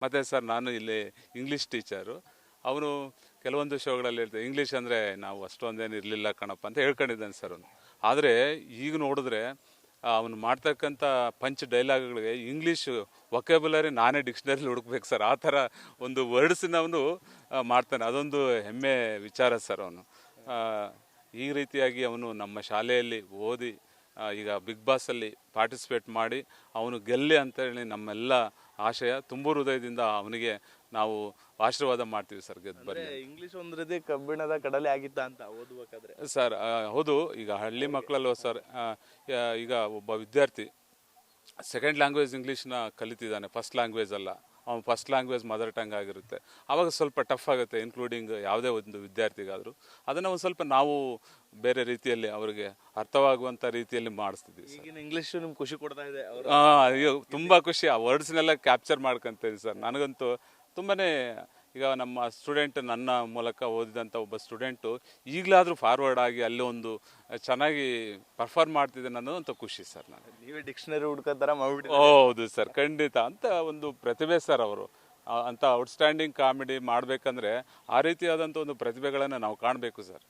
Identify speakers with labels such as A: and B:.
A: ಮತ್ತು ಸರ್ ನಾನು ಇಲ್ಲಿ ಇಂಗ್ಲೀಷ್ ಟೀಚರು. ಅವನು ಕೆಲವೊಂದು ಶೋಗಳಲ್ಲಿ ಹೇಳ್ತಾರೆ ಇಂಗ್ಲೀಷ್ ಅಂದರೆ ನಾವು ಅಷ್ಟೊಂದೇನು ಇರಲಿಲ್ಲ ಕಣಪ್ಪ ಅಂತ ಹೇಳ್ಕೊಂಡಿದ್ದಾನೆ ಸರ್ ಅವನು. ಆದರೆ ಈಗ ನೋಡಿದ್ರೆ ಅವನು ಮಾಡ್ತಕ್ಕಂಥ ಪಂಚ್ ಡೈಲಾಗ್ಗಳಿಗೆ ಇಂಗ್ಲೀಷ್ ವೊಕ್ಯಾಬುಲರಿ ನಾನೇ ಡಿಕ್ಷನರಿಲಿ ಹುಡುಕ್ಬೇಕು ಸರ್. ಆ ಥರ ಒಂದು ವರ್ಡ್ಸ್ನ ಅವನು ಮಾಡ್ತಾನೆ. ಅದೊಂದು ಹೆಮ್ಮೆ ವಿಚಾರ ಸರ್ ಅವನು. ಈ ರೀತಿಯಾಗಿ ಅವನು ನಮ್ಮ ಶಾಲೆಯಲ್ಲಿ ಓದಿ ಈಗ ಬಿಗ್ ಬಾಸಲ್ಲಿ ಪಾರ್ಟಿಸಿಪೇಟ್ ಮಾಡಿ ಅವನು ಗೆಲ್ಲಿ ಅಂತೇಳಿ ನಮ್ಮೆಲ್ಲ ಆಶಯ. ತುಂಬು ಹೃದಯದಿಂದ ಅವನಿಗೆ ನಾವು ಆಶೀರ್ವಾದ ಮಾಡ್ತೀವಿ ಸರ್, ಗೆದ್ದು ಬರಲಿ.
B: ಇಂಗ್ಲಿಷ್ ಒಂದ್ ರೀತಿ ಕಬ್ಬಿಣದ ಕಡಲೆ ಆಗಿತ್ತ ಅಂತ ಓದ್ಬೇಕಾದ್ರೆ
A: ಸರ್ ಹೌದು. ಈಗ ಹಳ್ಳಿ ಮಕ್ಕಳಲ್ಲೂ ಸರ್ ಈಗ ಒಬ್ಬ ವಿದ್ಯಾರ್ಥಿ ಸೆಕೆಂಡ್ ಲ್ಯಾಂಗ್ವೇಜ್ ಇಂಗ್ಲೀಷ್ನ ಕಲಿತಿದ್ದಾನೆ, ಫಸ್ಟ್ ಲ್ಯಾಂಗ್ವೇಜ್ ಅಲ್ಲ. ಅವ್ನು ಫಸ್ಟ್ ಲ್ಯಾಂಗ್ವೇಜ್ ಮದರ್ ಟಂಗ್ ಆಗಿರುತ್ತೆ. ಆವಾಗ ಸ್ವಲ್ಪ ಟಫ್ ಆಗುತ್ತೆ, ಇನ್ಕ್ಲೂಡಿಂಗ್ ಯಾವುದೇ ಒಂದು ವಿದ್ಯಾರ್ಥಿಗಾದರೂ. ಅದನ್ನು ಒಂದು ಸ್ವಲ್ಪ ನಾವು ಬೇರೆ ರೀತಿಯಲ್ಲಿ ಅವರಿಗೆ ಅರ್ಥವಾಗುವಂಥ ರೀತಿಯಲ್ಲಿ ಮಾಡಿಸ್ತಿದ್ವಿ.
B: ಈಗಿನ ಇಂಗ್ಲಿಷ್ ನಿಮ್ಗೆ ಖುಷಿ ಕೊಡ್ತಾ ಇದೆ?
A: ಅಯ್ಯೋ ತುಂಬ ಖುಷಿ. ಆ ವರ್ಡ್ಸ್ನೆಲ್ಲ ಕ್ಯಾಪ್ಚರ್ ಮಾಡ್ಕೊಂತೀನಿ ಸರ್. ನನಗಂತೂ ತುಂಬನೇ ಈಗ ನಮ್ಮ ಸ್ಟೂಡೆಂಟ್, ನನ್ನ ಮೂಲಕ ಓದಿದಂಥ ಒಬ್ಬ ಸ್ಟೂಡೆಂಟು ಈಗಲಾದರೂ ಫಾರ್ವರ್ಡ್ ಆಗಿ ಅಲ್ಲಿ ಒಂದು ಚೆನ್ನಾಗಿ ಪರ್ಫಾರ್ಮ್ ಮಾಡ್ತಿದ್ದೇನೆ ಅನ್ನೋದಂತ ಖುಷಿ ಸರ್. ನಾನು
B: ನೀವೇ ಡಿಕ್ಷನರಿ ಹುಡ್ಕೋತಾರ ಮಾಡ್ಬಿಟ್ಟು?
A: ಹೌದು ಸರ್, ಖಂಡಿತ. ಅಂತ ಒಂದು ಪ್ರತಿಭೆ ಸರ್ ಅವರು. ಅಂಥ ಔಟ್ಸ್ಟ್ಯಾಂಡಿಂಗ್ ಕಾಮಿಡಿ ಮಾಡಬೇಕಂದ್ರೆ ಆ ರೀತಿಯಾದಂಥ ಒಂದು ಪ್ರತಿಭೆಗಳನ್ನು ನಾವು ಕಾಣಬೇಕು ಸರ್.